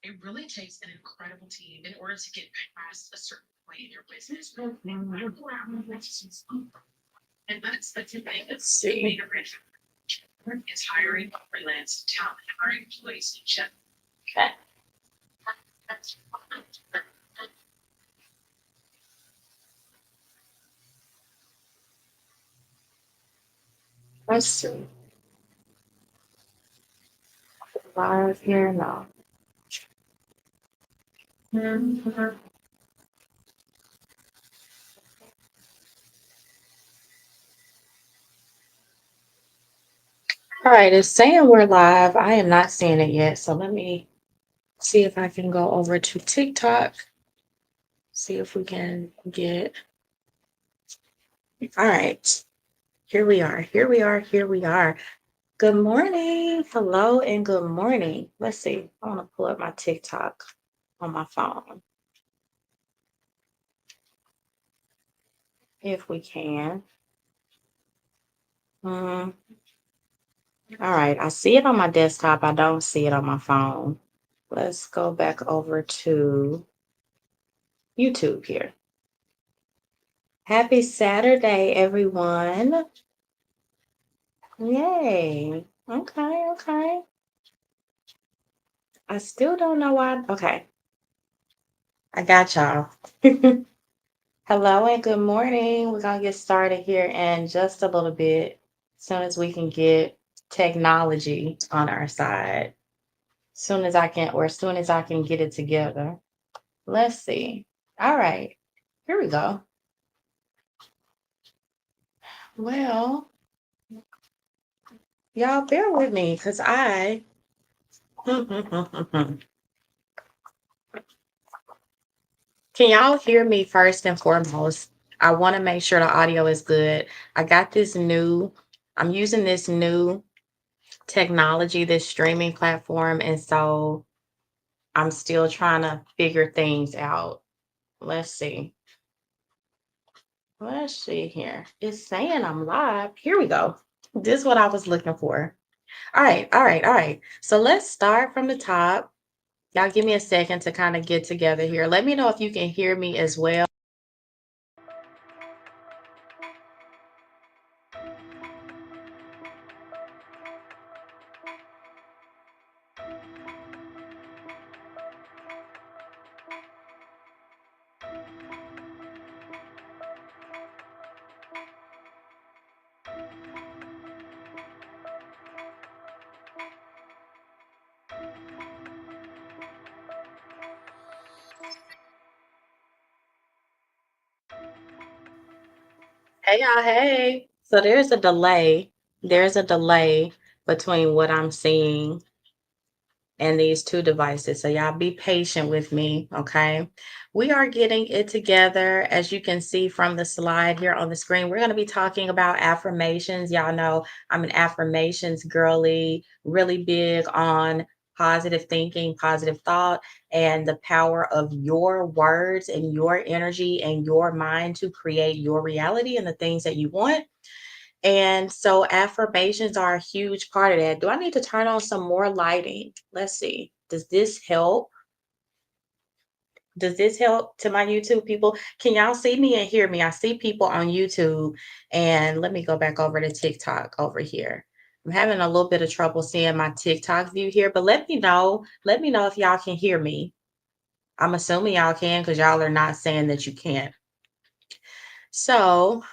It really takes an incredible team in order to get past a certain point in your business. And that's the thing that's See. is hiring freelance talent, hiring employees in general. Okay. Let's see. Live here now. Mhm. All right, it's saying we're live. I am not seeing it yet. So let me see if I can go over to TikTok. See if we can get. All right. Here we are. Here we are. Here we are. Good morning. Hello and good morning. Let's see. I want to pull up my TikTok on my phone if we can. Mm, all right. I see it on my desktop. I don't see it on my phone. Let's go back over to YouTube here. Happy Saturday, everyone. Yay. Okay, okay. I still don't know why. Okay, I got y'all. Hello and good morning. We're going to get started here in just a little bit, as soon as we can get technology on our side. Soon as I can, or as soon as I can get it together. Let's see. All right, here we go. Well, y'all bear with me because I. Can y'all hear me first and foremost? I want to make sure the audio is good. I got this new, I'm using this new technology, this streaming platform. And so I'm still trying to figure things out. Let's see. Let's see here. It's saying I'm live. Here we go. This is what I was looking for. All right. All right. All right. So let's start from the top. Y'all give me a second to kind of get together here. Let me know if you can hear me as well. Hey y'all, hey. So there's a delay. There's a delay between what I'm seeing and these two devices. So y'all be patient with me, okay? We are getting it together. As you can see from the slide here on the screen, we're going to be talking about affirmations. Y'all know I'm an affirmations girly, really big on positive thinking, positive thought, and the power of your words and your energy and your mind to create your reality and the things that you want. And so affirmations are a huge part of that. Do I need to turn on some more lighting? Let's see. Does this help? Does this help to my YouTube people? Can y'all see me and hear me? I see people on YouTube. And let me go back over to TikTok over here. I'm having a little bit of trouble seeing my TikTok view here, but let me know. Let me know if y'all can hear me. I'm assuming y'all can because y'all are not saying that you can't. So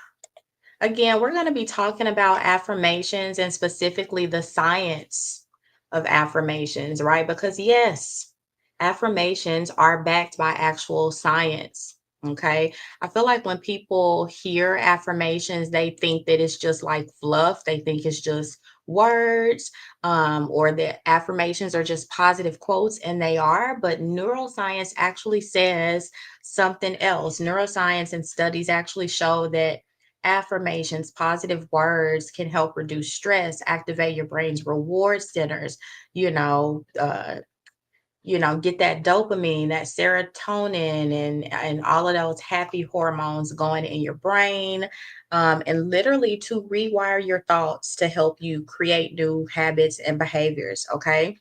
again, we're going to be talking about affirmations and specifically the science of affirmations, right? Because, yes, affirmations are backed by actual science. Okay. I feel like when people hear affirmations, they think that it's just like fluff, they think it's just words, or that affirmations are just positive quotes, and they are. But neuroscience actually says something else. Neuroscience and studies actually show that affirmations, positive words can help reduce stress, activate your brain's reward centers, you know, get that dopamine, that serotonin, and all of those happy hormones going in your brain, and literally to rewire your thoughts to help you create new habits and behaviors. Okay.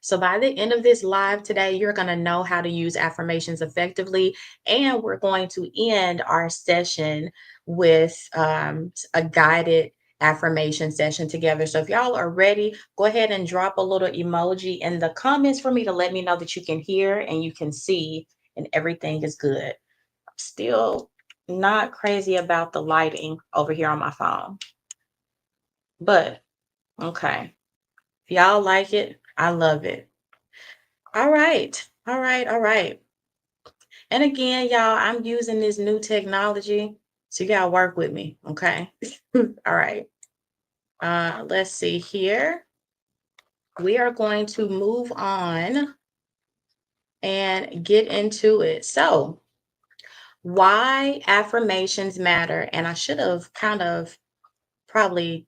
So by the end of this live today, you're going to know how to use affirmations effectively. And we're going to end our session with a guided affirmation session together. So if y'all are ready, go ahead and drop a little emoji in the comments for me to let me know that you can hear and you can see and everything is good. I'm still not crazy about the lighting over here on my phone, but okay. If y'all like it, I love it. All right. All right. All right. And again, y'all, I'm using this new technology. So you gotta work with me. Okay. All right. Let's see here. We are going to move on and get into it. So, why affirmations matter. And I should have kind of probably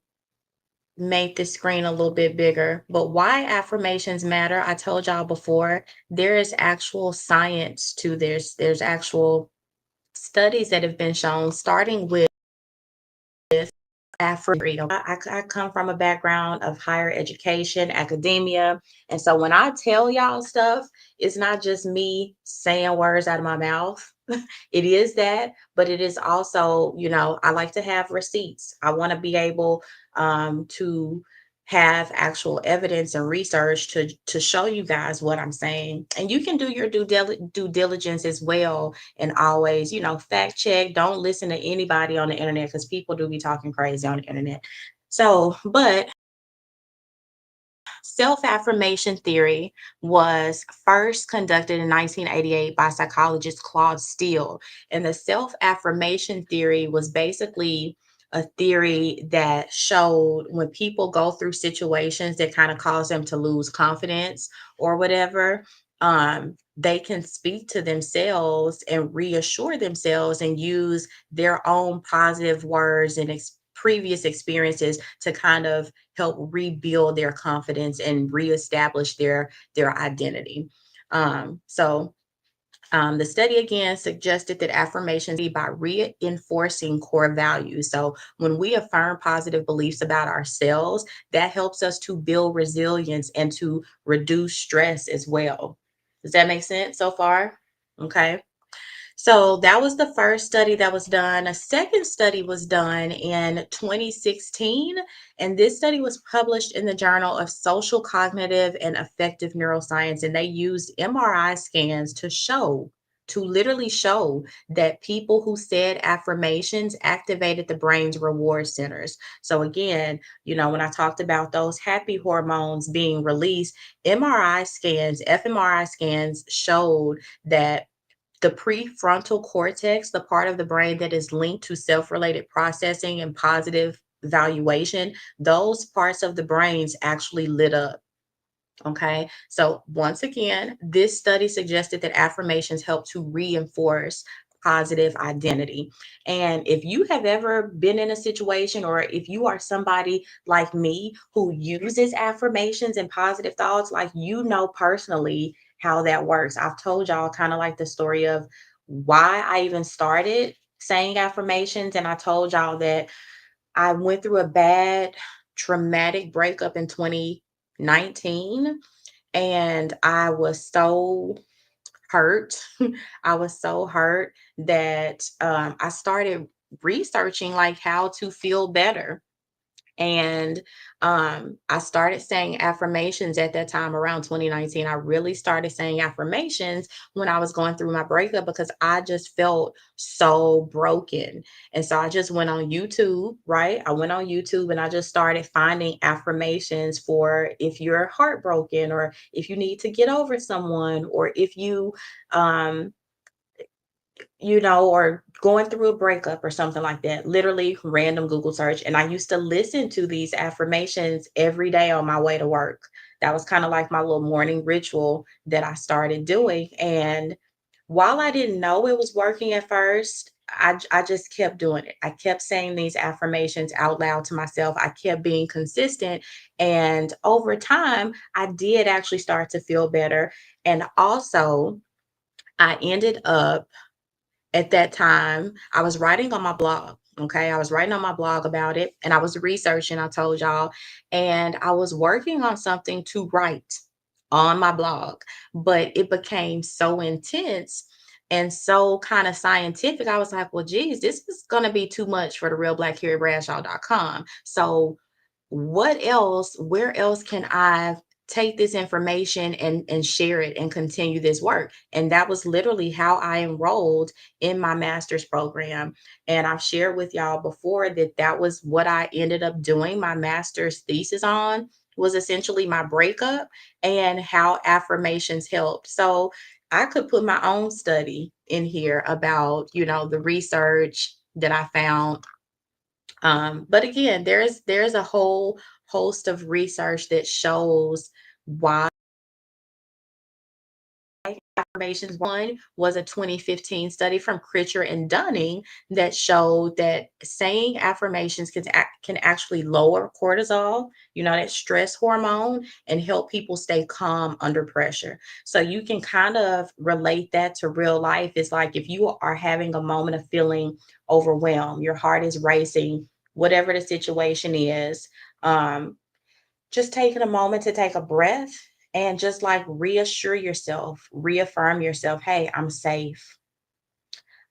made this screen a little bit bigger, but why affirmations matter. I told y'all before, there is actual science to this. There's actual studies that have been shown, starting with Afro. I come from a background of higher education, academia. And so when I tell y'all stuff, it's not just me saying words out of my mouth. It is that, but it is also, I like to have receipts. I want to be able to have actual evidence and research to show you guys what I'm saying. And you can do your due diligence as well, and always, fact check. Don't listen to anybody on the internet, because people do be talking crazy on the internet. So, but self affirmation theory was first conducted in 1988 by psychologist Claude Steele. And the self affirmation theory was basically a theory that showed when people go through situations that kind of cause them to lose confidence or whatever, they can speak to themselves and reassure themselves and use their own positive words and previous experiences to kind of help rebuild their confidence and reestablish their identity. The study again suggested that affirmations be by reinforcing core values. So when we affirm positive beliefs about ourselves, that helps us to build resilience and to reduce stress as well. Does that make sense so far? Okay. So that was the first study that was done. A second study was done in 2016, and this study was published in the Journal of Social Cognitive and Affective Neuroscience. And they used MRI scans to literally show that people who said affirmations activated the brain's reward centers. So again, when I talked about those happy hormones being released, fMRI scans showed that the prefrontal cortex, the part of the brain that is linked to self-related processing and positive evaluation, those parts of the brains actually lit up. Okay. So once again, this study suggested that affirmations help to reinforce positive identity. And if you have ever been in a situation, or if you are somebody like me who uses affirmations and positive thoughts, like, personally how that works. I've told y'all kind of like the story of why I even started saying affirmations. And I told y'all that I went through a bad, traumatic breakup in 2019, and I was so hurt. I was so hurt that I started researching like how to feel better. And I started saying affirmations at that time around 2019. I really started saying affirmations when I was going through my breakup, because I just felt so broken. And so I just went on YouTube, right? I went on YouTube and I just started finding affirmations for if you're heartbroken, or if you need to get over someone, or if um, or going through a breakup or something like that. Literally random Google search. And I used to listen to these affirmations every day on my way to work. That was kind of like my little morning ritual that I started doing. And while I didn't know it was working at first, I just kept doing it. I kept saying these affirmations out loud to myself. I kept being consistent. And over time, I did actually start to feel better. And also, I ended up at that time, I was writing on my blog. Okay. I was writing on my blog about it, and I was researching, I told y'all, and I was working on something to write. on my blog, but it became so intense and so kind of scientific. I was like, well, geez, this is going to be too much for the realblackcarriebradshaw.com. So what else, where else can I take this information and share it and continue this work? And that was literally how I enrolled in my master's program. And I've shared with y'all before that that was what I ended up doing my master's thesis on, was essentially my breakup and how affirmations helped. So I could put my own study in here about, the research that I found. But again, there's a whole host of research that shows why affirmations. One was a 2015 study from Critcher and Dunning that showed that saying affirmations can actually lower cortisol, that stress hormone, and help people stay calm under pressure. So you can kind of relate that to real life. It's like if you are having a moment of feeling overwhelmed, your heart is racing, whatever the situation is, just taking a moment to take a breath and just like reassure yourself, reaffirm yourself, hey, I'm safe.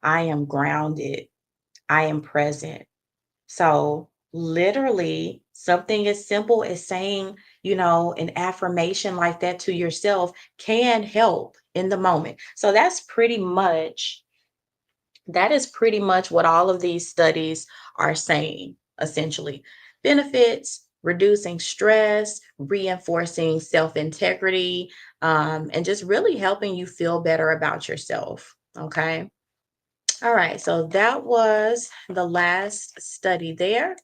I am grounded. I am present. So, literally, something as simple as saying, an affirmation like that to yourself can help in the moment. So, that is pretty much what all of these studies are saying, essentially. Benefits, reducing stress, reinforcing self integrity, and just really helping you feel better about yourself. Okay. All right. So that was the last study there.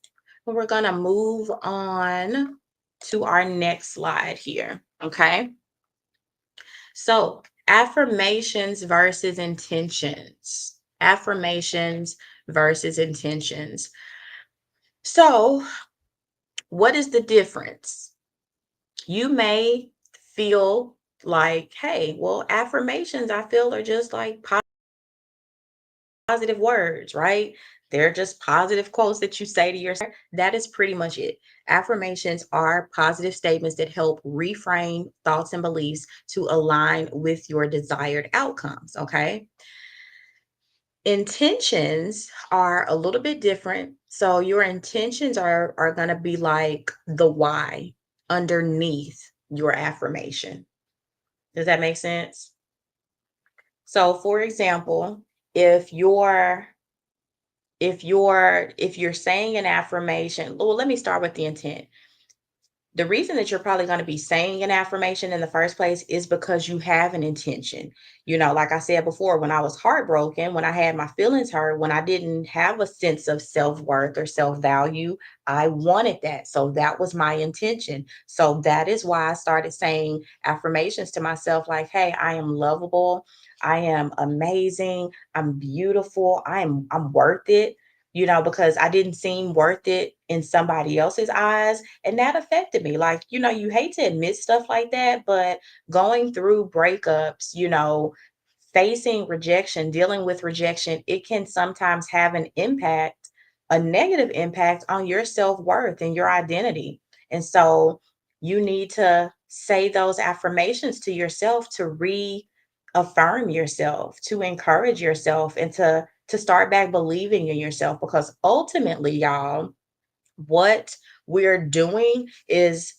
And we're going to move on to our next slide here. Okay. So, affirmations versus intentions. Affirmations versus intentions. So, what is the difference? You may feel like, hey, well, affirmations I feel are just like positive words, right? They're just positive quotes that you say to yourself. That is pretty much it. Affirmations are positive statements that help reframe thoughts and beliefs to align with your desired outcomes. Okay. Intentions are a little bit different. So your intentions are going to be like the why underneath your affirmation. Does that make sense? So for example, if you're if you're saying an affirmation, well, let me start with the intent. The reason that you're probably going to be saying an affirmation in the first place is because you have an intention. Like I said before, when I was heartbroken, when I had my feelings hurt, when I didn't have a sense of self-worth or self-value, I wanted that. So that was my intention. So that is why I started saying affirmations to myself like, hey, I am lovable. I am amazing. I'm beautiful. I'm worth it. Because I didn't seem worth it in somebody else's eyes. And that affected me. Like, you hate to admit stuff like that, but going through breakups, facing rejection, dealing with rejection, it can sometimes have an impact, a negative impact on your self worth and your identity. And so you need to say those affirmations to yourself to reaffirm yourself, to encourage yourself, and to start back believing in yourself, because ultimately, y'all, what we're doing is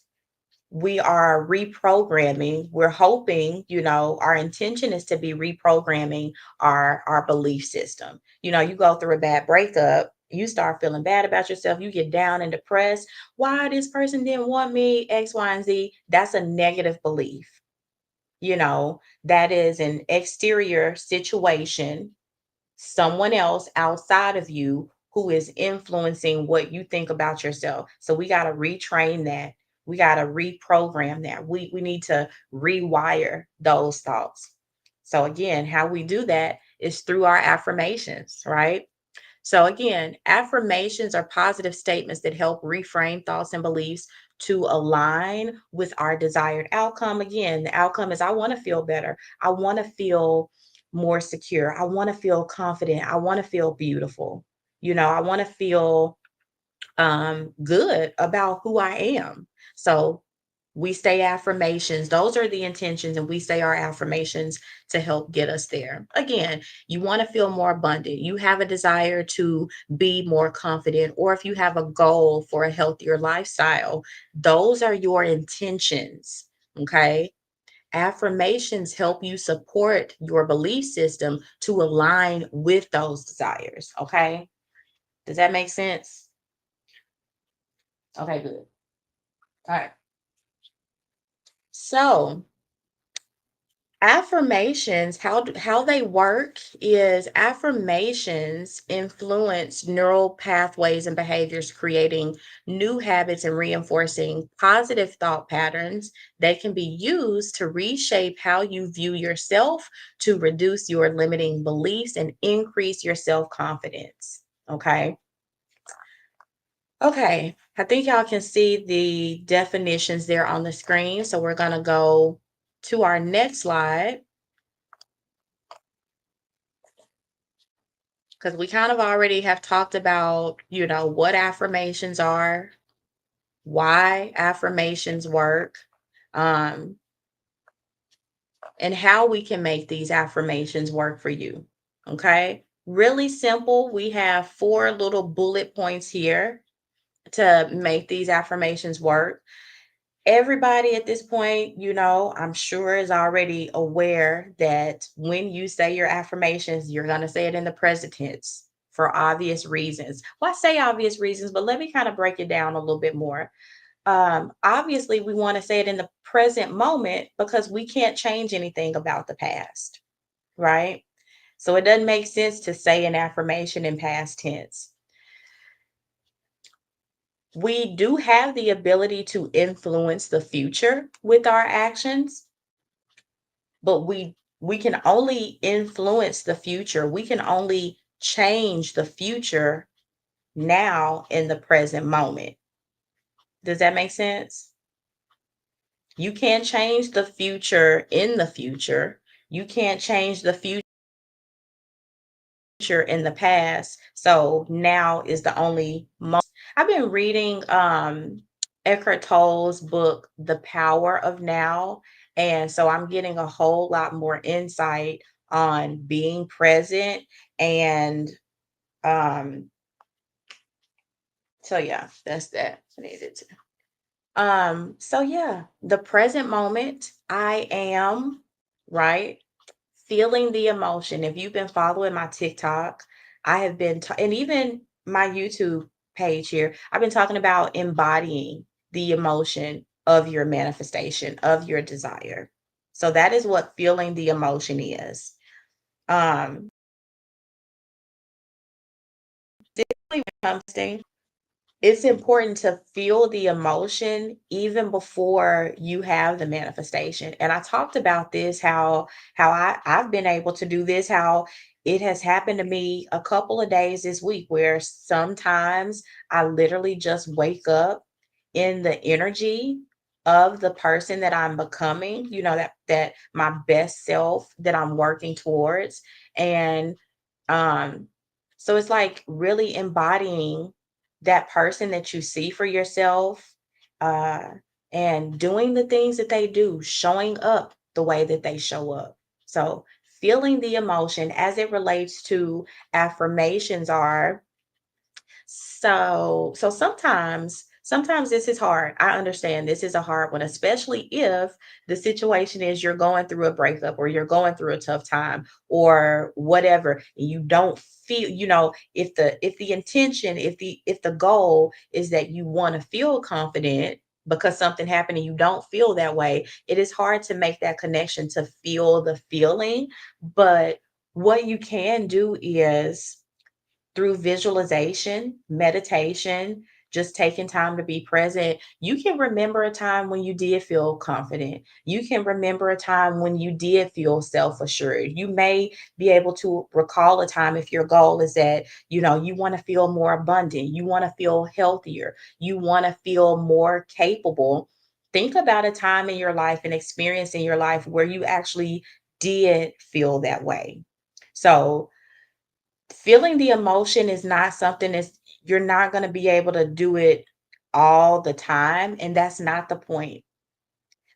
we are reprogramming. We're hoping, our intention is to be reprogramming our belief system. You go through a bad breakup, you start feeling bad about yourself, you get down and depressed. Why this person didn't want me, X, Y, and Z. That's a negative belief. That is an exterior situation, someone else outside of you who is influencing what you think about yourself. So we got to retrain that. We got to reprogram that. We need to rewire those thoughts. So again, how we do that is through our affirmations, right? So again, affirmations are positive statements that help reframe thoughts and beliefs to align with our desired outcome. Again, the outcome is I want to feel better. I want to feel more secure. I want to feel confident. I want to feel beautiful. I want to feel good about who I am. So We say affirmations. Those are the intentions, and we say our affirmations to help get us there. Again, you want to feel more abundant. You have a desire to be more confident, or if you have a goal for a healthier lifestyle, those are your intentions. Okay. Affirmations help you support your belief system to align with those desires. Okay. Does that make sense? Okay, good. All right. So, affirmations, how they work is affirmations influence neural pathways and behaviors, creating new habits and reinforcing positive thought patterns. They can be used to reshape how you view yourself, to reduce your limiting beliefs and increase your self-confidence. Okay. Okay, I think y'all can see the definitions there on the screen. So we're going to go to our next slide, because we kind of already have talked about, what affirmations are, why affirmations work, um, and how we can make these affirmations work for you. Okay, really simple. We have four little bullet points here to make these affirmations work. Everybody at this point, I'm sure is already aware that when you say your affirmations, you're going to say it in the present tense for obvious reasons. Well, I say obvious reasons, but let me kind of break it down a little bit more. Obviously, we want to say it in the present moment because we can't change anything about the past, right? So it doesn't make sense to say an affirmation in past tense. We do have the ability to influence the future with our actions, but we can only influence the future. We can only change the future now in the present moment. Does that make sense? You can't change the future in the future. You can't change the future in the past. So now is the only moment. I've been reading Eckhart Tolle's book, The Power of Now. And so I'm getting a whole lot more insight on being present. And um, so yeah, that's that. I needed to. So yeah, the present moment, I am, right? Feeling the emotion. If you've been following my TikTok, I have been, and even my YouTube page here, I've been talking about embodying the emotion of your manifestation, of your desire. So that is what feeling the emotion is. Um, when it comes to it's important to feel the emotion even before you have the manifestation. And I talked about this, how I've been able to do this, how it has happened to me a couple of days this week where sometimes I literally just wake up in the energy of the person that I'm becoming, that my best self that I'm working towards. And um, so it's like really embodying that person that you see for yourself, uh, and doing the things that they do, showing up the way that they show up. So feeling the emotion as it relates to affirmations are so sometimes this is hard. I understand this is a hard one, especially if the situation is you're going through a breakup or you're going through a tough time or whatever. And you don't feel, if the intention, if the goal is that you want to feel confident because something happened and you don't feel that way, it is hard to make that connection to feel the feeling. But what you can do is through visualization, meditation, just taking time to be present, you can remember a time when you did feel confident. You can remember a time when you did feel self assured. You may be able to recall a time if your goal is that, you want to feel more abundant, you want to feel healthier, you want to feel more capable. Think about a time in your life, an experience in your life where you actually did feel that way. So, feeling the emotion is not something that's you're not going to be able to do it all the time, and that's not the point.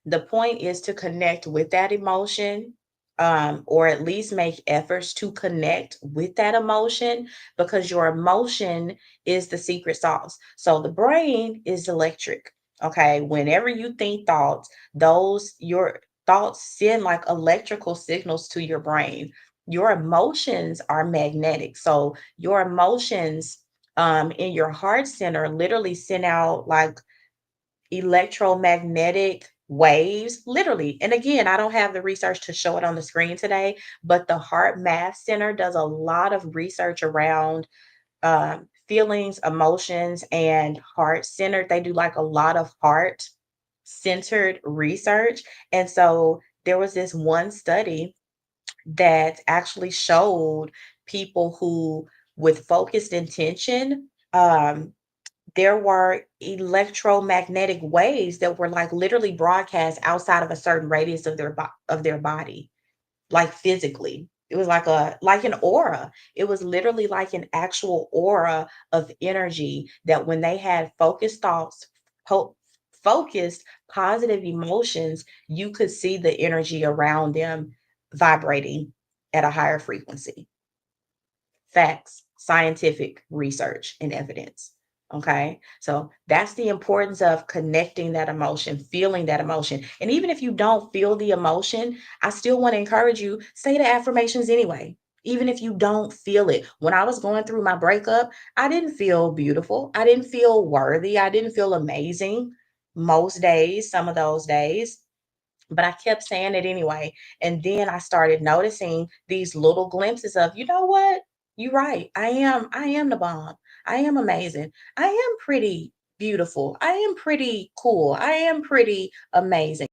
The point is to connect with that emotion, or at least make efforts to connect with that emotion, because your emotion is the secret sauce. So the brain is electric. Okay. Whenever you think thoughts, your thoughts send like electrical signals to your brain. Your emotions are magnetic. So your emotions in your heart center literally send out like electromagnetic waves, literally. And again, I don't have the research to show it on the screen today, but the Heart Math Center does a lot of research around feelings, emotions, and heart centered. They do like a lot of heart centered research. And so there was this one study that actually showed people who, with focused intention, there were electromagnetic waves that were like literally broadcast outside of a certain radius of their body, like physically. It was like an aura. It was literally like an actual aura of energy that when they had focused thoughts, po- focused positive emotions, you could see the energy around them vibrating at a higher frequency. Facts, scientific research, and evidence. Okay. So that's the importance of connecting that emotion, feeling that emotion. And even if you don't feel the emotion, I still want to encourage you, say the affirmations anyway. Even if you don't feel it. When I was going through my breakup, I didn't feel beautiful. I didn't feel worthy. I didn't feel amazing most days, some of those days, but I kept saying it anyway. And then I started noticing these little glimpses of, you know what? You're right. I am the bomb. I am amazing. I am pretty beautiful. I am pretty cool. I am pretty amazing.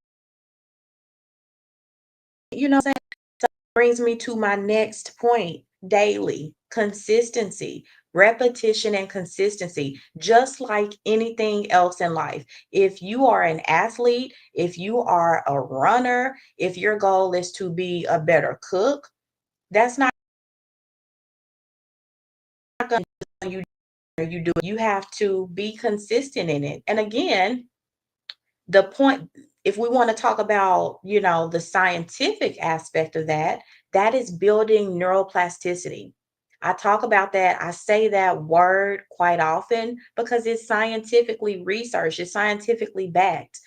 You know what I'm saying? Brings me to my next point: daily consistency, repetition, and consistency, just like anything else in life. If you are an athlete, if you are a runner, if your goal is to be a better cook, that's not going to you do it. You have to be consistent in it. And again, the point, if we want to talk about, the scientific aspect of that, that is building neuroplasticity. I talk about that, I say that word quite often because it's scientifically researched, it's scientifically backed.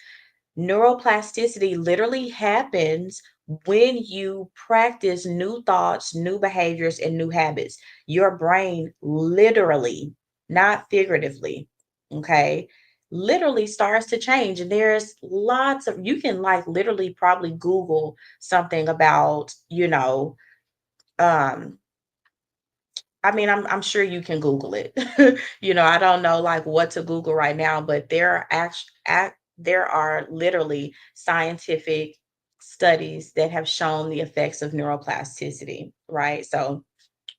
Neuroplasticity literally happens when you practice new thoughts, new behaviors, and new habits. Your brain literally, not figuratively, okay, literally starts to change. And there's lots of, you can like literally probably Google something about, um, I mean, I'm sure you can Google it. I don't know like what to Google right now, but there are literally scientific studies that have shown the effects of neuroplasticity, right? So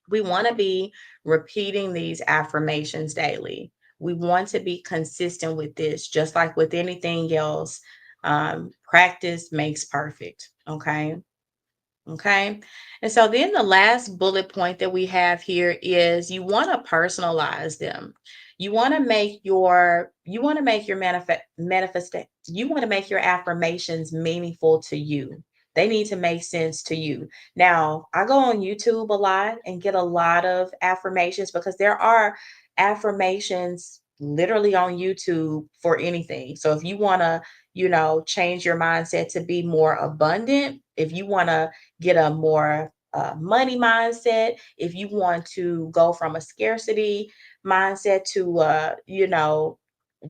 we want to be repeating these affirmations daily. We want to be consistent with this, just like with anything else. Practice makes perfect. Okay. Okay. And so then the last bullet point that we have here is you want to personalize them. You want to make your you want to make your affirmations meaningful to you. They need to make sense to you. Now, I go on YouTube a lot and get a lot of affirmations because there are affirmations literally on YouTube for anything. So if you want to, change your mindset to be more abundant, if you want to get a more money mindset, if you want to go from a scarcity mindset to,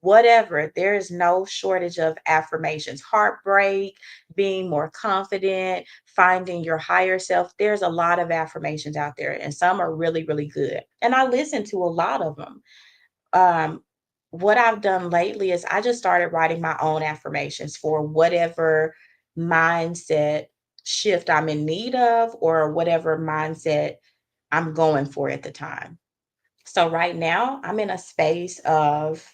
whatever, there is no shortage of affirmations. Heartbreak, being more confident, finding your higher self. There's a lot of affirmations out there, and some are really, really good. And I listen to a lot of them. um, what I've done lately is I just started writing my own affirmations for whatever mindset shift I'm in need of or whatever mindset I'm going for at the time. So right now I'm in a space of,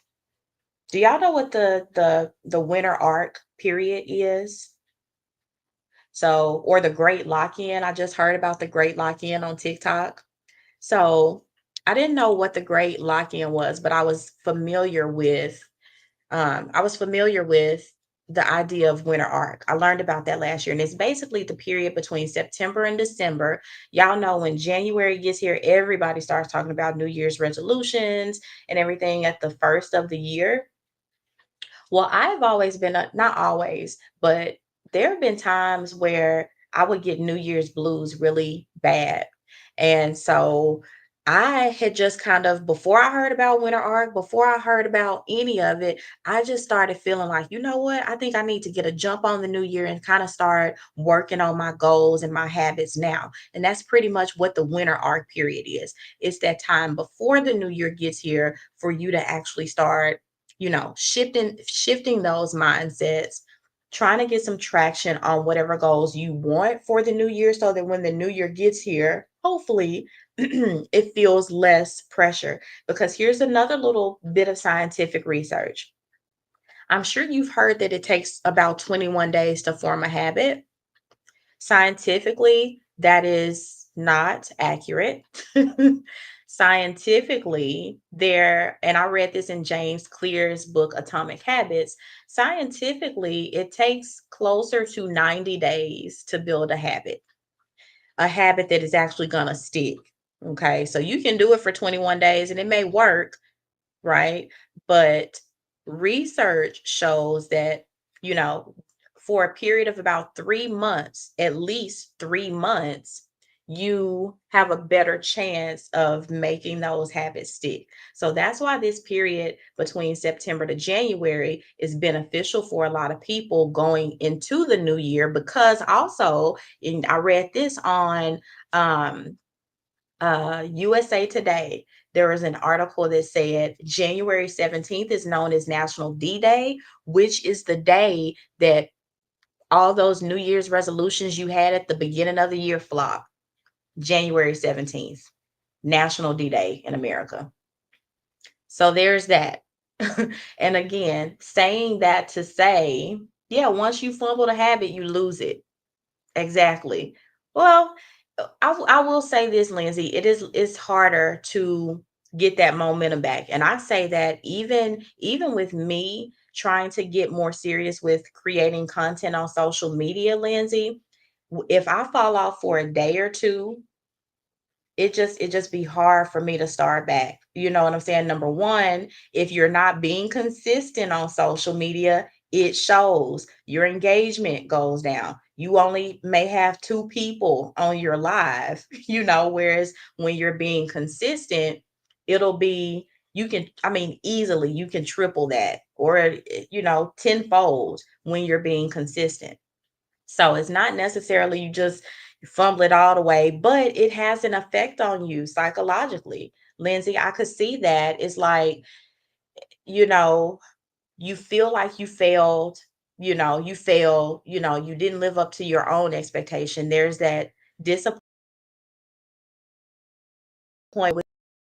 do y'all know what the winter arc period is? So, or the great lock-in. I just heard about the great lock-in on TikTok. So I didn't know what the great lock-in was, but I was familiar with the idea of winter arc. I learned about that last year, and it's basically the period between September and December. Y'all know when January gets here, everybody starts talking about New Year's resolutions and everything at the first of the year. Well, I've always been not always, but there have been times where I would get New Year's blues really bad. And so I had just kind of, before I heard about Winter Arc, before I heard about any of it, I just started feeling like, you know what? I think I need to get a jump on the new year and kind of start working on my goals and my habits now. And that's pretty much what the Winter Arc period is. It's that time before the new year gets here for you to actually start, shifting those mindsets, trying to get some traction on whatever goals you want for the new year, so that when the new year gets here, hopefully it feels less pressure. Because here's another little bit of scientific research. I'm sure you've heard that it takes about 21 days to form a habit. Scientifically, that is not accurate. Scientifically, and I read this in James Clear's book, Atomic Habits. Scientifically, it takes closer to 90 days to build a habit that is actually going to stick. Okay. So you can do it for 21 days and it may work, right? But research shows that, you know, for a period of about 3 months, at least 3 months, you have a better chance of making those habits stick. So that's why this period between September to January is beneficial for a lot of people going into the new year. Because also, and I read this on um, USA Today, there was an article that said January 17th is known as National D Day, which is the day that all those New Year's resolutions you had at the beginning of the year flop. January 17th, National D Day in America. So there's that. And again, saying that to say, yeah, once you fumble the habit, you lose it. Exactly. Well, I will say this, Lindsay, it's harder to get that momentum back. And I say that even with me trying to get more serious with creating content on social media, Lindsay, if I fall off for a day or two, it just be hard for me to start back. You know what I'm saying? Number one, if you're not being consistent on social media, it shows. Your engagement goes down. You only may have two people on your live, whereas when you're being consistent, it'll be, I mean, easily you can triple that, or tenfold when you're being consistent. So it's not necessarily you fumble it all the way, but it has an effect on you psychologically. Lindsay, I could see that. It's like, you know, you feel like you failed, you didn't live up to your own expectation. There's that disappointment.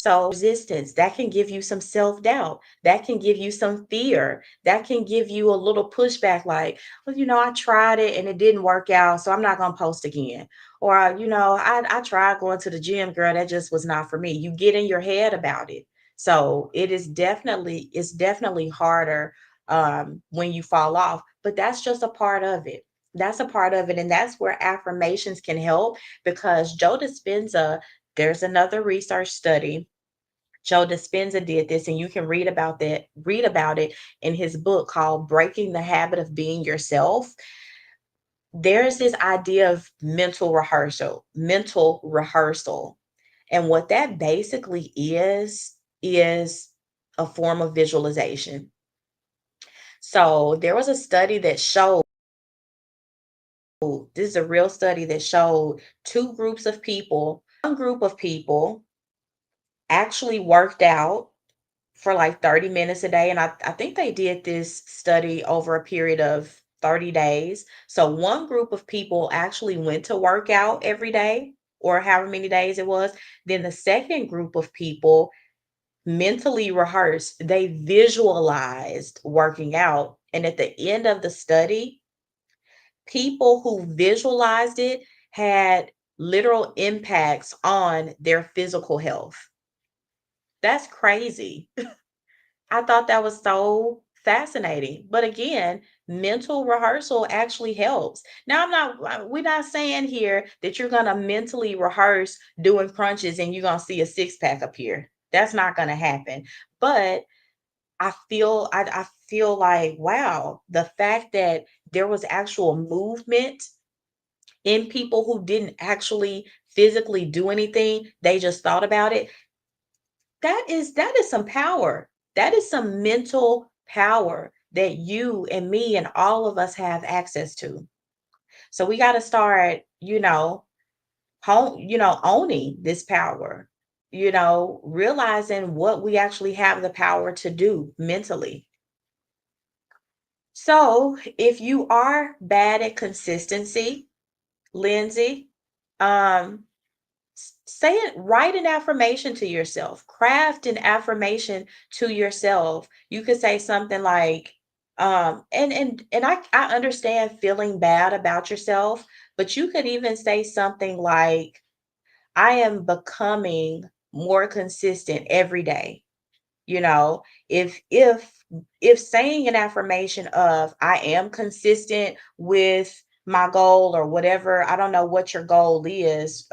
So resistance, that can give you some self-doubt. That can give you some fear. That can give you a little pushback like, well, I tried it and it didn't work out, so I'm not going to post again. Or, I tried going to the gym, girl, that just was not for me. You get in your head about it. So it's definitely harder when you fall off, but that's just a part of it. That's a part of it. And that's where affirmations can help, because Joe Dispenza, there's another research study. Joe Dispenza did this, and you can read about it in his book called Breaking the Habit of Being Yourself. There's this idea of mental rehearsal. And what that basically is a form of visualization. So there was a study that showed, this is a real study that showed two groups of people. One group of people actually worked out for like 30 minutes a day. And I think they did this study over a period of 30 days. So one group of people actually went to work out every day, or however many days it was. Then the second group of people mentally rehearsed, they visualized working out. And at the end of the study, people who visualized it had literal impacts on their physical health. That's crazy. I thought that was so Fascinating. But again, mental rehearsal actually helps. Now, we're not saying here that you're going to mentally rehearse doing crunches and you're going to see a six pack appear. That's not going to happen. But I feel like, wow, the fact that there was actual movement in people who didn't actually physically do anything, they just thought about it. That is some power. That is some mental power that you and me and all of us have access to. So we got to start, owning this power, realizing what we actually have the power to do mentally. So if you are bad at consistency, Lindsay, um, say it, write an affirmation to yourself, craft an affirmation to yourself. You could say something like, and I understand feeling bad about yourself, but you could even say something like, I am becoming more consistent every day. You know, if saying an affirmation of I am consistent with my goal or whatever, I don't know what your goal is,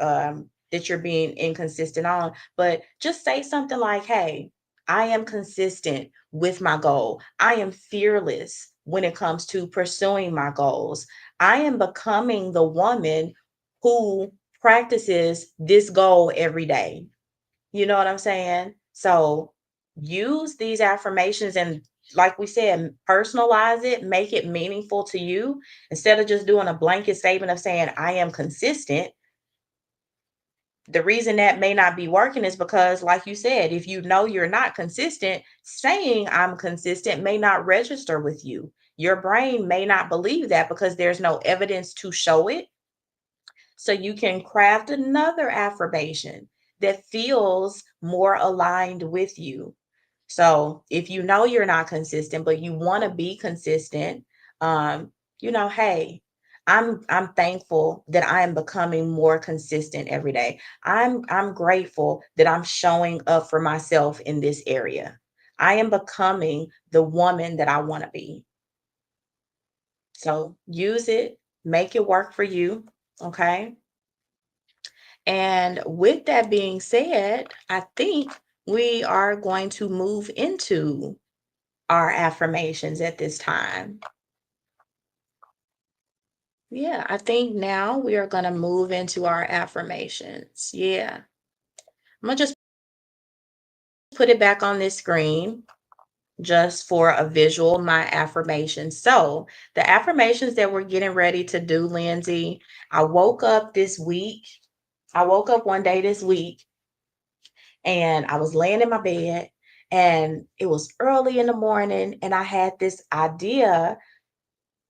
that you're being inconsistent on, but just say something like, hey, I am consistent with my goal. I am fearless when it comes to pursuing my goals. I am becoming the woman who practices this goal every day. You know what I'm saying? So use these affirmations and, like we said, personalize it, make it meaningful to you instead of just doing a blanket statement of saying, I am consistent. The reason that may not be working is because, like you said, if you know you're not consistent, saying I'm consistent may not register with you. Your brain may not believe that because there's no evidence to show it. So you can craft another affirmation that feels more aligned with you. So if you know you're not consistent, but you want to be consistent, hey, I'm thankful that I am becoming more consistent every day. I'm grateful that I'm showing up for myself in this area. I am becoming the woman that I want to be. So use it, make it work for you. Okay. And with that being said, I think we are going to move into our affirmations at this time. Yeah, I think now we are going to move into our affirmations. Yeah. I'm going to just put it back on this screen just for a visual, my affirmations. So, the affirmations that we're getting ready to do, Lindsay, I woke up this week. I woke up one day this week and I was laying in my bed and it was early in the morning and I had this idea.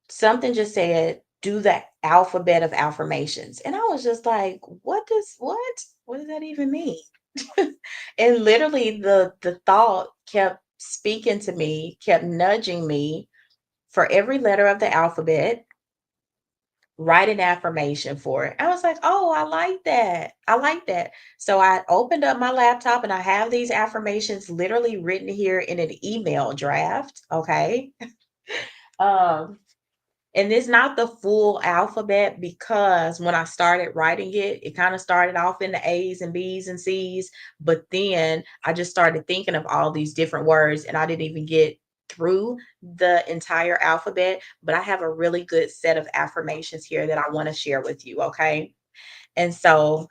Something just said, do the alphabet of affirmations. And I was just like, what does that even mean? And literally the thought kept speaking to me, kept nudging me for every letter of the alphabet, write an affirmation for it. I was like, oh, I like that. I like that. So I opened up my laptop and I have these affirmations literally written here in an email draft. Okay. Um, and it's not the full alphabet because when I started writing it, it kind of started off in the A's and B's and C's. But then I just started thinking of all these different words and I didn't even get through the entire alphabet. But I have a really good set of affirmations here that I want to share with you. Okay. And so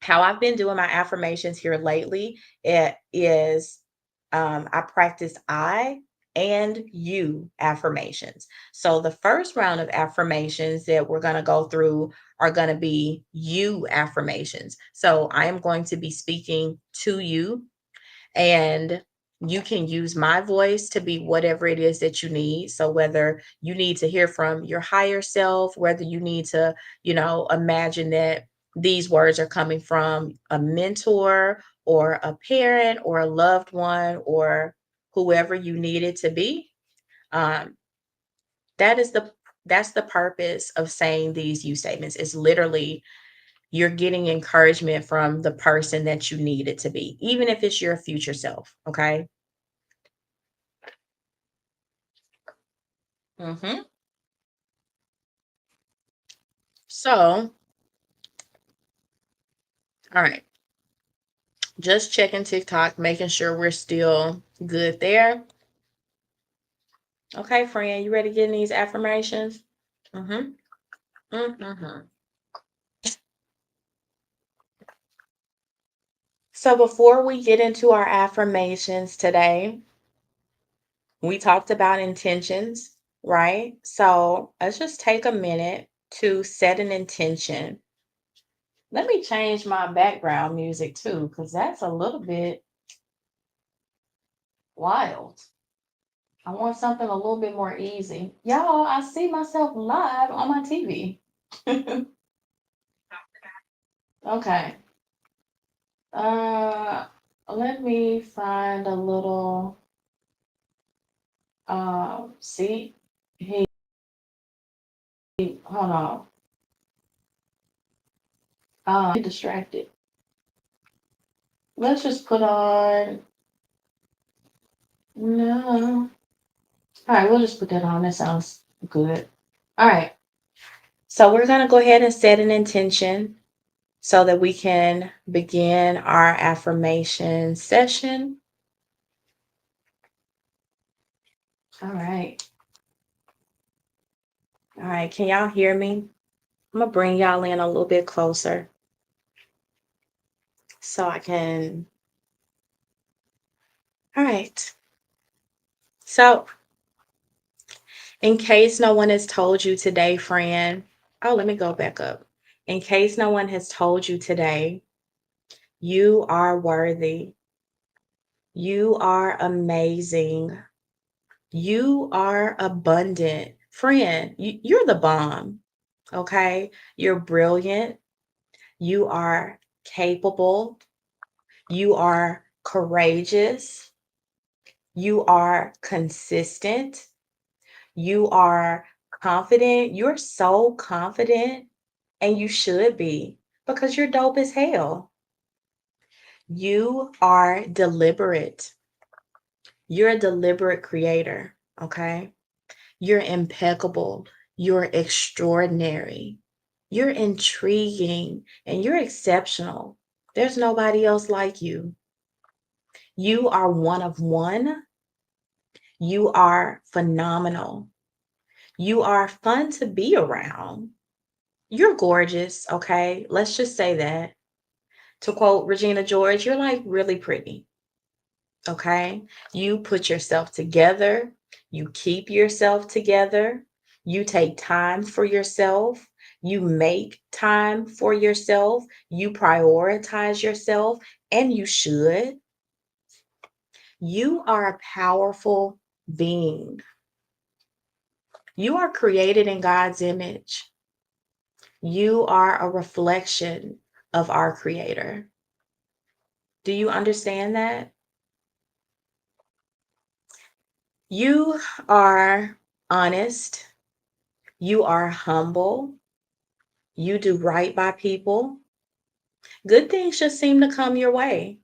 how I've been doing my affirmations here lately, it is, I practice I and you affirmations. So the first round of affirmations that we're going to go through are going to be you affirmations. So I am going to be speaking to you, and you can use my voice to be whatever it is that you need. So whether you need to hear from your higher self, whether you need to, imagine that these words are coming from a mentor or a parent or a loved one or whoever you need it to be. Um, that is that's the purpose of saying these you statements. Is literally you're getting encouragement from the person that you need it to be, even if it's your future self. Okay. Hmm. So, all right, just checking TikTok, making sure we're still good there. Okay, friend, you ready to get in these affirmations? Mm-hmm. Mm-hmm. So before we get into our affirmations today, we talked about intentions, right? So let's just take a minute to set an intention. Let me change my background music too, because that's a little bit wild. I want something a little bit more easy. Y'all, I see myself live on my TV. Okay. Uh, Let me find a little, see, hold on. Distracted. Let's just put on, no. All right, we'll just put that on. That sounds good. All right. So we're going to go ahead and set an intention so that we can begin our affirmation session. All right. All right. Can y'all hear me? I'm going to bring y'all in a little bit closer so I can. All right. So, in case no one has told you today, friend, oh, let me go back up. In case no one has told you today, you are worthy. You are amazing. You are abundant. Friend, you're the bomb. Okay. You're brilliant. You are capable. You are courageous. You are consistent. You are confident. You're so confident, and you should be because you're dope as hell. You are deliberate. You're a deliberate creator. Okay. You're impeccable. You're extraordinary. You're intriguing and you're exceptional. There's nobody else like you. You are one of one. You are phenomenal. You are fun to be around. You're gorgeous, okay? Let's just say that. To quote Regina George, you're like really pretty. Okay. You put yourself together. You keep yourself together. You take time for yourself. You make time for yourself. You prioritize yourself, and you should. You are a powerful being. You are created in God's image. You are a reflection of our Creator. Do you understand that? You are honest. You are humble. You do right by people. Good things just seem to come your way.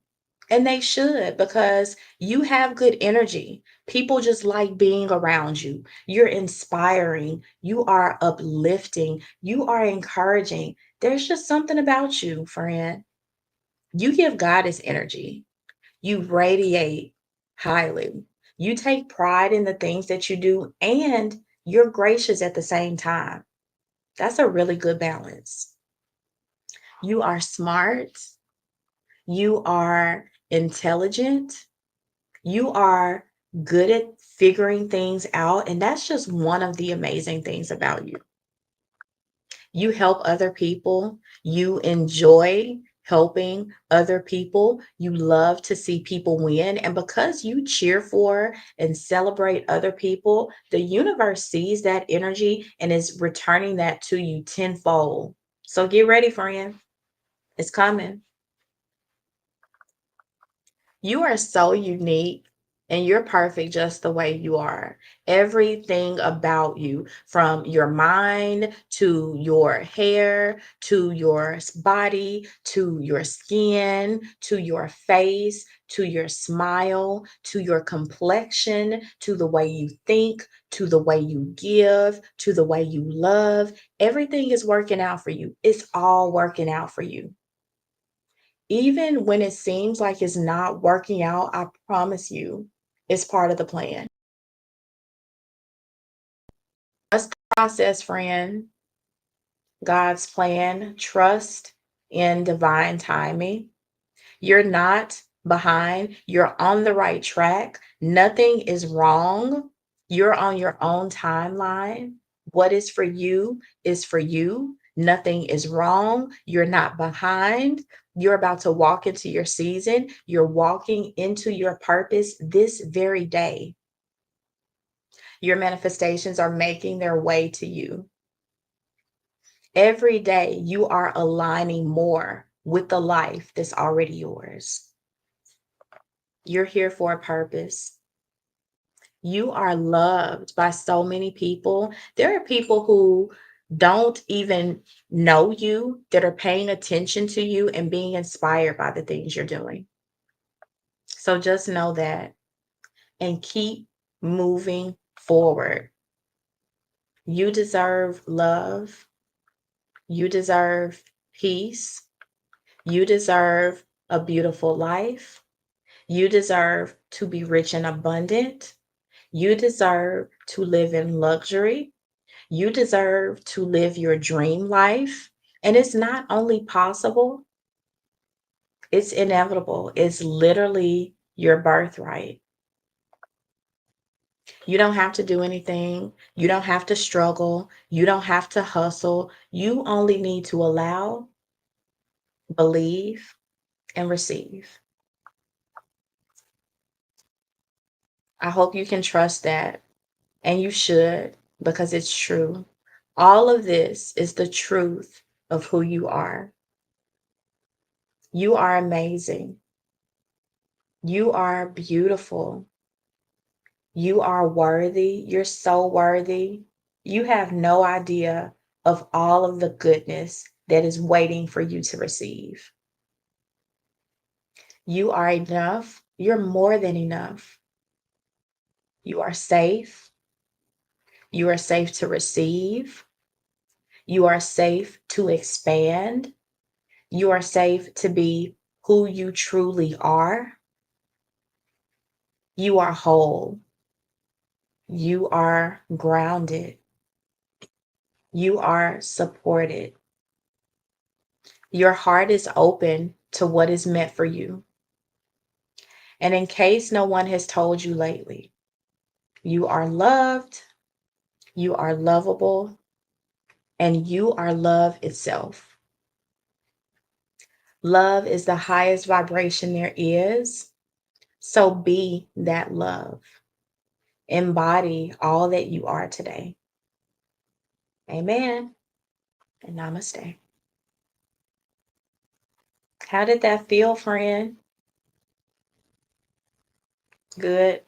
And they should because you have good energy. People just like being around you. You're inspiring. You are uplifting. You are encouraging. There's just something about you, friend. You give goddess energy. You radiate highly. You take pride in the things that you do, and you're gracious at the same time. That's a really good balance. You are smart. You are intelligent. You are good at figuring things out. And that's just one of the amazing things about you. You help other people. You enjoy helping other people. You love to see people win. And because you cheer for and celebrate other people, the universe sees that energy and is returning that to you tenfold. So get ready, friend. It's coming. You are so unique. And you're perfect just the way you are. Everything about you, from your mind to your hair to your body to your skin to your face to your smile to your complexion to the way you think to the way you give to the way you love, everything is working out for you. It's all working out for you. Even when it seems like it's not working out, I promise you, it's part of the plan. Trust the process, friend. God's plan. Trust in divine timing. You're not behind. You're on the right track. Nothing is wrong. You're on your own timeline. What is for you is for you. Nothing is wrong. You're not behind. You're about to walk into your season. You're walking into your purpose this very day. Your manifestations are making their way to you. Every day, you are aligning more with the life that's already yours. You're here for a purpose. You are loved by so many people. There are people who don't even know you that are paying attention to you and being inspired by the things you're doing. So just know that and keep moving forward. You deserve love. You deserve peace. You deserve a beautiful life. You deserve to be rich and abundant. You deserve to live in luxury. You deserve to live your dream life. And it's not only possible, it's inevitable. It's literally your birthright. You don't have to do anything. You don't have to struggle. You don't have to hustle. You only need to allow, believe, and receive. I hope you can trust that. And you should, because it's true. All of this is the truth of who you are. You are amazing. You are beautiful. You are worthy. You're so worthy. You have no idea of all of the goodness that is waiting for you to receive. You are enough. You're more than enough. You are safe. You are safe to receive. You are safe to expand. You are safe to be who you truly are. You are whole. You are grounded. You are supported. Your heart is open to what is meant for you. And in case no one has told you lately, you are loved, you are lovable, and you are love itself. Love is the highest vibration there is. So be that love. Embody all that you are today. Amen. And namaste. How did that feel, friend? Good.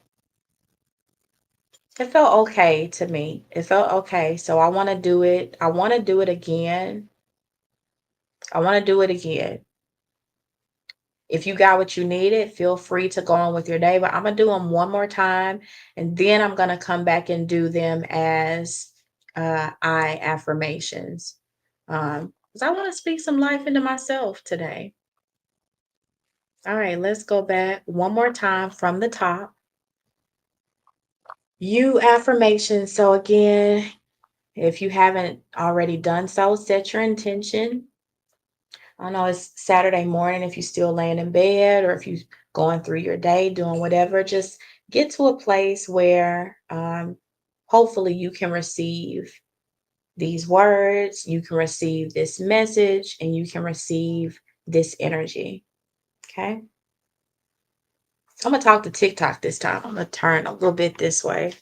It felt okay to me. It felt okay. So I want to do it. I want to do it again. I want to do it again. If you got what you needed, feel free to go on with your day. But I'm going to do them one more time. And then I'm going to come back and do them as I affirmations. Because I want to speak some life into myself today. All right, let's go back one more time from the top. You affirmations. So again, if you haven't already done so, set your intention. I know it's Saturday morning if you're still laying in bed or if you're going through your day, doing whatever, just get to a place where hopefully you can receive these words, you can receive this message, and you can receive this energy. Okay. I'm going to talk to TikTok this time. I'm going to turn a little bit this way.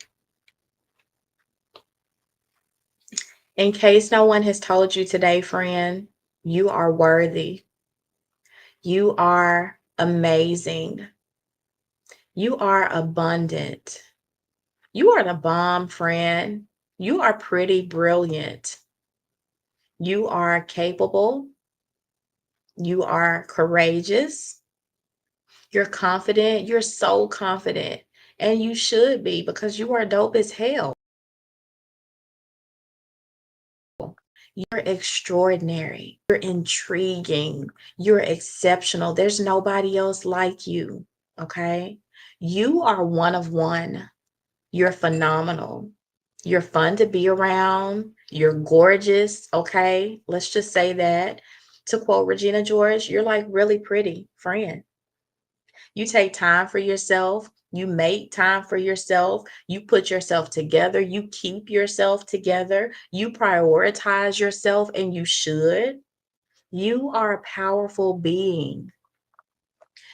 In case no one has told you today, friend, you are worthy. You are amazing. You are abundant. You are the bomb, friend. You are pretty brilliant. You are capable. You are courageous. You're confident. You're so confident. And you should be because you are dope as hell. You're extraordinary. You're intriguing. You're exceptional. There's nobody else like you. Okay. You are one of one. You're phenomenal. You're fun to be around. You're gorgeous. Okay. Let's just say that. To quote Regina George, you're like really pretty, friend. You take time for yourself. You make time for yourself. You put yourself together. You keep yourself together. You prioritize yourself, and you should. You are a powerful being.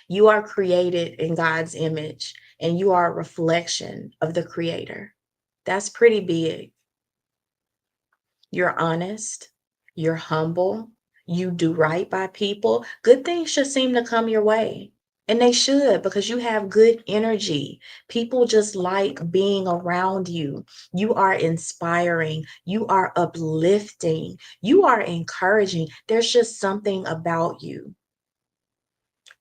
You are created in God's image, and you are a reflection of the Creator. That's pretty big. You're honest. You're humble. You do right by people. Good things should seem to come your way. And they should because you have good energy. People just like being around you. You are inspiring. You are uplifting. You are encouraging. There's just something about you.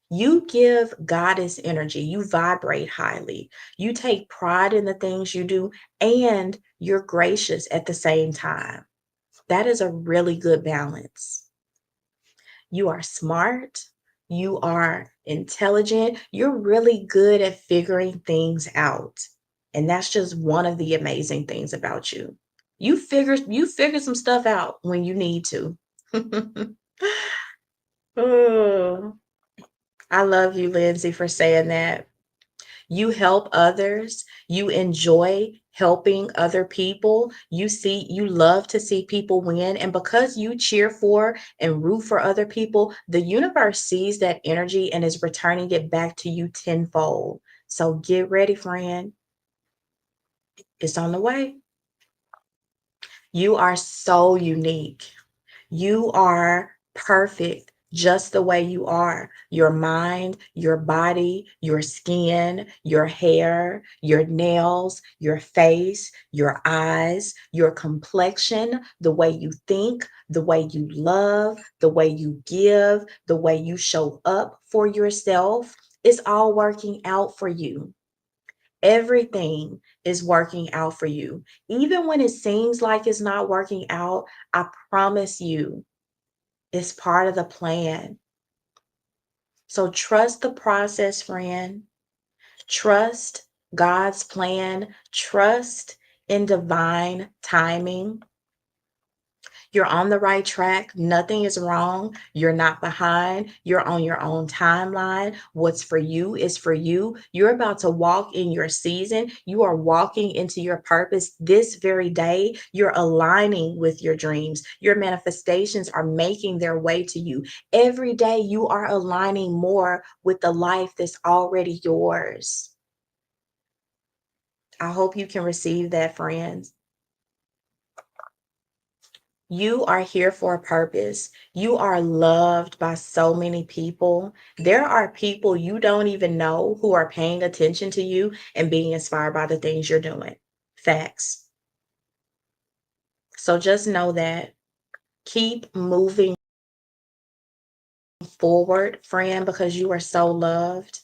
You give goddess energy. You vibrate highly. You take pride in the things you do, and you're gracious at the same time. That is a really good balance. You are smart. You are intelligent. You're really good at figuring things out. And that's just one of the amazing things about you. You figure some stuff out when you need to. Oh, I love you, Lindsay, for saying that. You help others. You enjoy helping other people. You love to see people win. And because you cheer for and root for other people, the universe sees that energy and is returning it back to you tenfold. So get ready, friend. It's on the way. You are so unique. You are perfect just the way you are. Your mind, your body, your skin, your hair, your nails, your face, your eyes, your complexion, the way you think, the way you love, the way you give, the way you show up for yourself. It's all working out for you. Everything is working out for you. Even when it seems like it's not working out, I promise you, it's part of the plan. So trust the process, friend. Trust God's plan. Trust in divine timing. You're on the right track. Nothing is wrong. You're not behind. You're on your own timeline. What's for you is for you. You're about to walk in your season. You are walking into your purpose this very day. You're aligning with your dreams. Your manifestations are making their way to you. Every day, you are aligning more with the life that's already yours. I hope you can receive that, friends. You are here for a purpose. You are loved by so many people. There are people you don't even know who are paying attention to you and being inspired by the things you're doing. Facts. So just know that. Keep moving forward, friend, because you are so loved.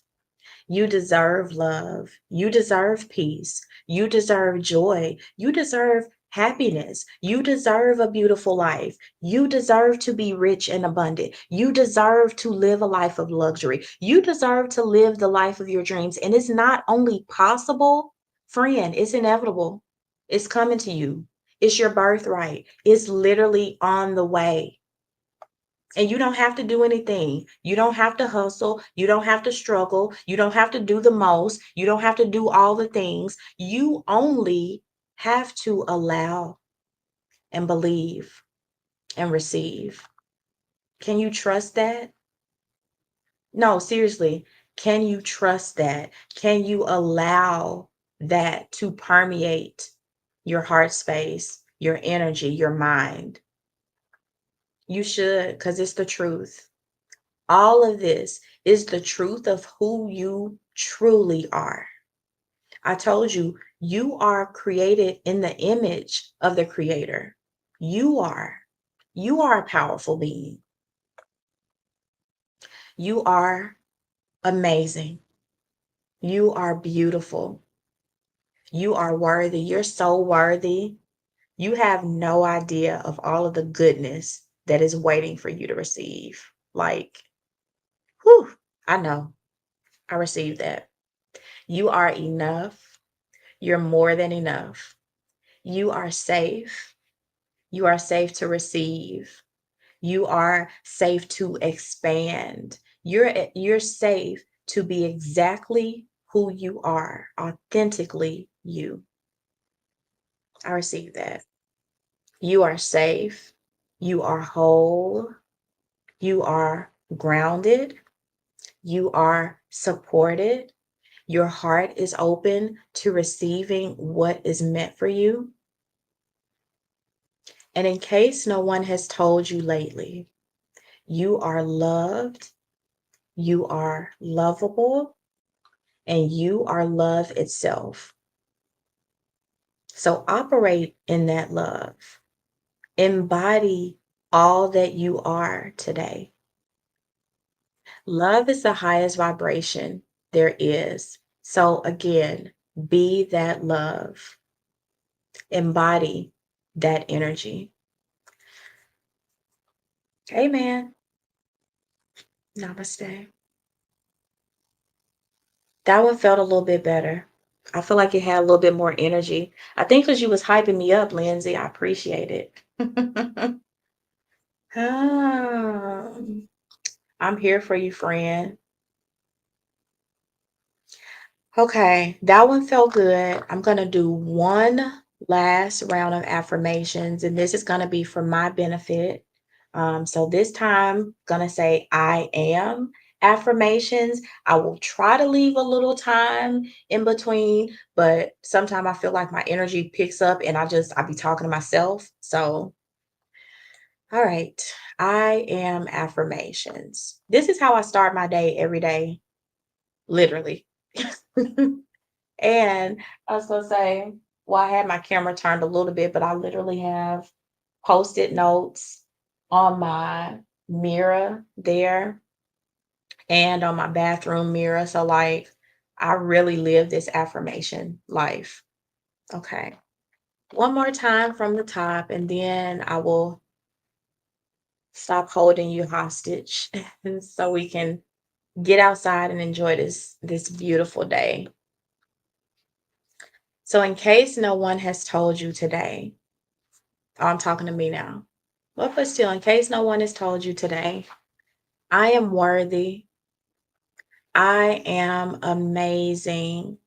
You deserve love. You deserve peace. You deserve joy. You deserve happiness. You deserve a beautiful life. You deserve to be rich and abundant. You deserve to live a life of luxury. You deserve to live the life of your dreams. And it's not only possible, friend, it's inevitable. It's coming to you. It's your birthright. It's literally on the way. And you don't have to do anything. You don't have to hustle. You don't have to struggle. You don't have to do the most. You don't have to do all the things. You only have to allow and believe and receive. Can you trust that? No, seriously. Can you trust that? Can you allow that to permeate your heart space, your energy, your mind? You should, because it's the truth. All of this is the truth of who you truly are. I told you, you are created in the image of the Creator. You are. You are a powerful being. You are amazing. You are beautiful. You are worthy. You're so worthy. You have no idea of all of the goodness that is waiting for you to receive. Like, whew, I know. I received that. You are enough. You're more than enough. You are safe. You are safe to receive. You are safe to expand. You're safe to be exactly who you are, authentically you. I receive that. You are safe. You are whole. You are grounded. You are supported. Your heart is open to receiving what is meant for you. And in case no one has told you lately, you are loved, you are lovable, and you are love itself. So operate in that love. Embody all that you are today. Love is the highest vibration there is. So again, be that love. Embody that energy. Amen. Namaste. That one felt a little bit better. I feel like it had a little bit more energy. I think because you was hyping me up, Lindsay. I appreciate it. I'm here for you, friend. Okay, that one felt good. I'm going to do one last round of affirmations, and this is going to be for my benefit. So this time, going to say I am affirmations. I will try to leave a little time in between, but sometimes I feel like my energy picks up and I be talking to myself. So, all right, I am affirmations. This is how I start my day every day, literally. And I was gonna say, well, I had my camera turned a little bit, but I literally have post-it notes on my mirror there and on my bathroom mirror. So like I really live this affirmation life. Okay. One more time from the top, and then I will stop holding you hostage so we can get outside and enjoy this beautiful day. So in case no one has told you today, oh, I'm talking to me now. But still, in case no one has told you today, I am worthy. I am amazing.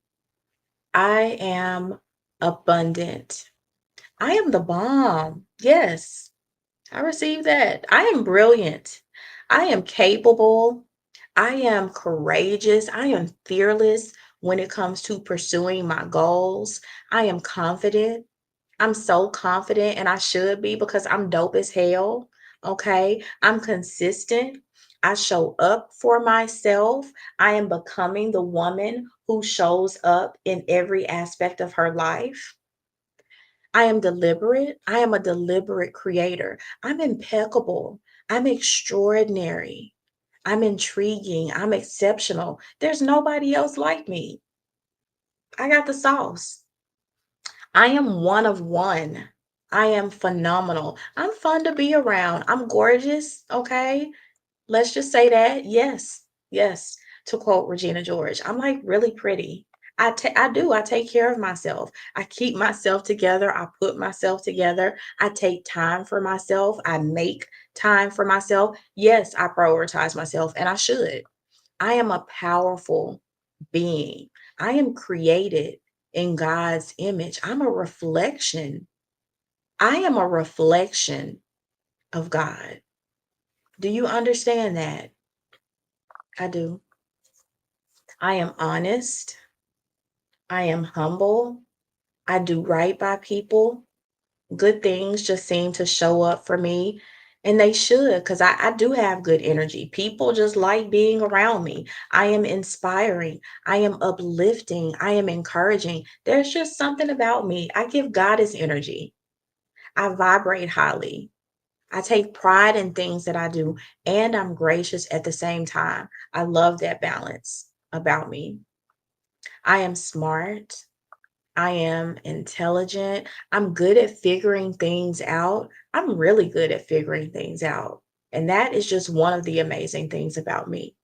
I am abundant. I am the bomb. Yes, I received that. I am brilliant. I am capable. I am courageous. I am fearless when it comes to pursuing my goals. I am confident. I'm so confident, and I should be because I'm dope as hell. Okay. I'm consistent. I show up for myself. I am becoming the woman who shows up in every aspect of her life. I am deliberate. I am a deliberate creator. I'm impeccable. I'm extraordinary. I'm intriguing. I'm exceptional. There's nobody else like me. I got the sauce. I am one of one. I am phenomenal. I'm fun to be around. I'm gorgeous. Okay. Let's just say that. Yes. Yes. To quote Regina George, I'm like really pretty. I do. I take care of myself. I keep myself together. I put myself together. I take time for myself. I make time for myself. Yes, I prioritize myself, and I should. I am a powerful being. I am created in God's image. I'm a reflection. I am a reflection of God. Do you understand that? I do. I am honest. I am humble. I do right by people. Good things just seem to show up for me And they should, because I do have good energy. People just like being around me. I am inspiring. I am uplifting. I am encouraging. There's just something about me. I give goddess energy. I vibrate highly. I take pride in things that I do, and I'm gracious at the same time. I love that balance about me. I am smart. I am intelligent. I'm good at figuring things out. I'm really good at figuring things out. And that is just one of the amazing things about me.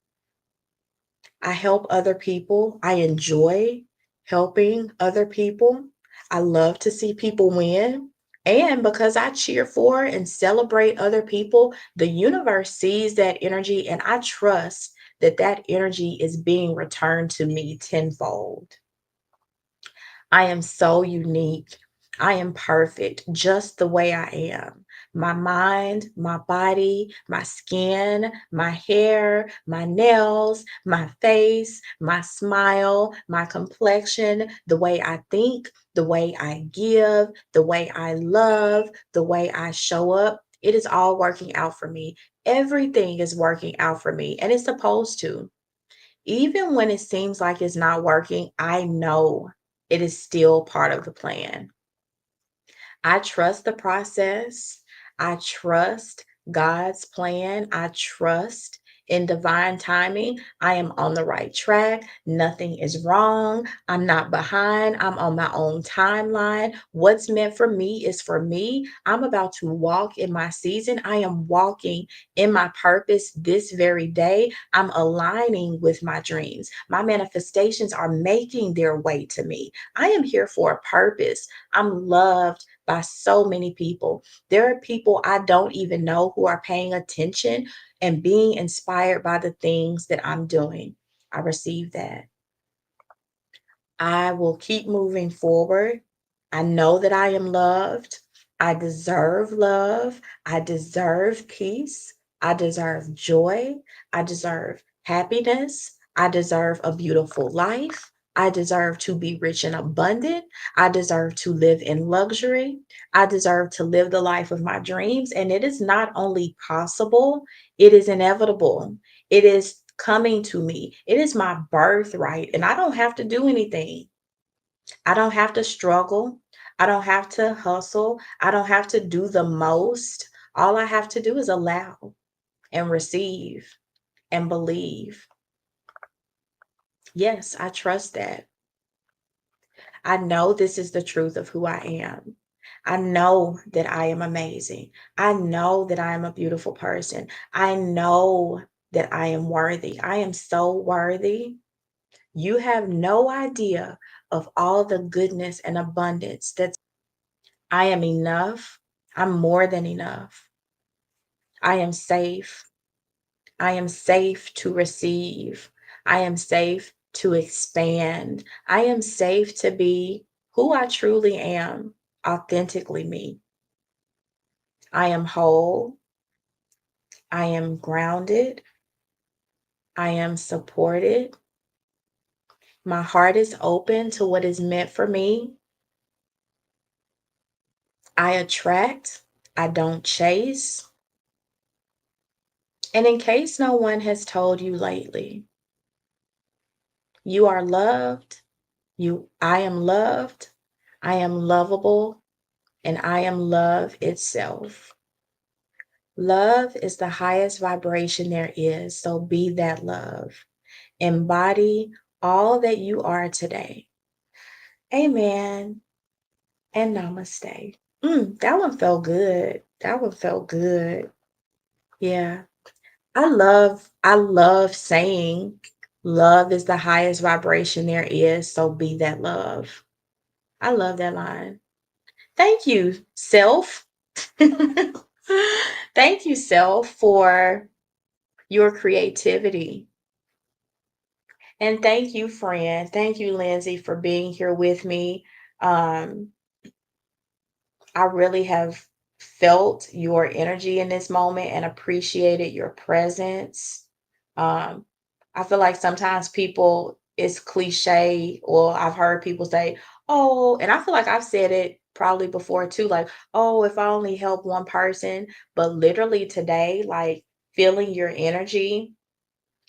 I help other people. I enjoy helping other people. I love to see people win. And because I cheer for and celebrate other people, the universe sees that energy, and I trust that that energy is being returned to me tenfold. I am so unique. I am perfect just the way I am. My mind, my body, my skin, my hair, my nails, my face, my smile, my complexion, the way I think, the way I give, the way I love, the way I show up. It is all working out for me. Everything is working out for me, and it's supposed to. Even when it seems like it's not working, I know it is still part of the plan. I trust the process. I trust God's plan. I trust in divine timing. I am on the right track. Nothing is wrong. I'm not behind. I'm on my own timeline. What's meant for me is for me. I'm about to walk in my season. I am walking in my purpose this very day. I'm aligning with my dreams. My manifestations are making their way to me. I am here for a purpose. I'm loved by so many people. There are people I don't even know who are paying attention and being inspired by the things that I'm doing. I receive that. I will keep moving forward. I know that I am loved. I deserve love. I deserve peace. I deserve joy. I deserve happiness. I deserve a beautiful life. I deserve to be rich and abundant. I deserve to live in luxury. I deserve to live the life of my dreams. And it is not only possible, it is inevitable. It is coming to me. It is my birthright, and I don't have to do anything. I don't have to struggle. I don't have to hustle. I don't have to do the most. All I have to do is allow and receive and believe. Yes, I trust that. I know this is the truth of who I am. I know that I am amazing. I know that I am a beautiful person. I know that I am worthy. I am so worthy. You have no idea of all the goodness and abundance that I am enough. I'm more than enough. I am safe. I am safe to receive. I am safe to expand. I am safe to be who I truly am, authentically me. I am whole. I am grounded. I am supported. My heart is open to what is meant for me. I attract. I don't chase. And in case no one has told you lately, you are loved. I am loved. I am lovable, and I am love itself. Love is the highest vibration there is, so be that love. Embody all that you are today. Amen and namaste. That one felt good. That one felt good. Yeah. I love saying love is the highest vibration there is, so be that love. I love that line. Thank you, self. Thank you, self, for your creativity. And thank you, friend. Thank you, Lindsay, for being here with me. Um, I really have felt your energy in this moment and appreciated your presence. Um, I feel like sometimes people, it's cliche, or I've heard people say, oh, and I feel like I've said it probably before too, like, oh, if I only help one person. But literally today, like feeling your energy,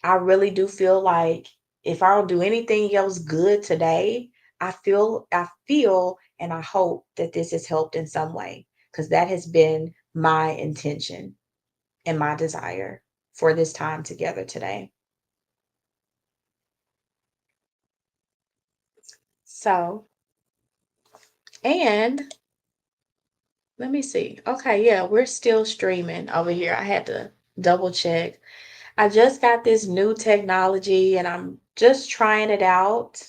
I really do feel like if I don't do anything else good today, I feel and I hope that this has helped in some way because that has been my intention and my desire for this time together today. So, and let me see. Okay, yeah, we're still streaming over here. I had to double check. I just got this new technology and I'm just trying it out.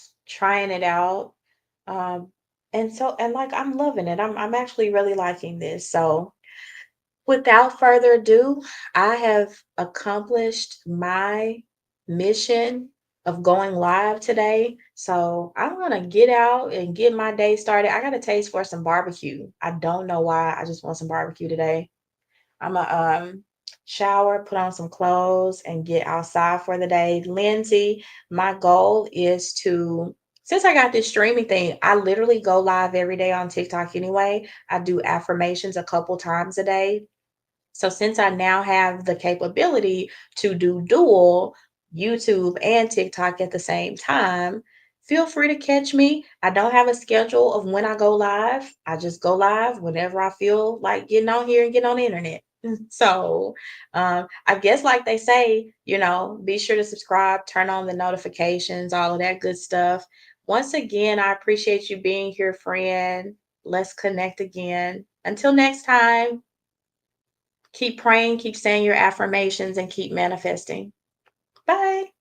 Um, and like I'm loving it. I'm actually really liking this. So without further ado, I have accomplished my mission of going live today. So I'm gonna get out and get my day started. I got a taste for some barbecue. I don't know why. I just want some barbecue today. I'm a shower, put on some clothes, and get outside for the day. Lindsay, my goal is to since I got this streaming thing, I literally go live every day on TikTok anyway. I do affirmations a couple times a day. So since I now have the capability to do dual YouTube and TikTok at the same time, feel free to catch me. I don't have a schedule of when I go live. I just go live whenever I feel like getting on here and getting on the internet. So I guess like they say, be sure to subscribe, turn on the notifications, all of that good stuff. Once again, I appreciate you being here, friend. Let's connect again. Until next time. Keep praying, keep saying your affirmations, and keep manifesting. Bye.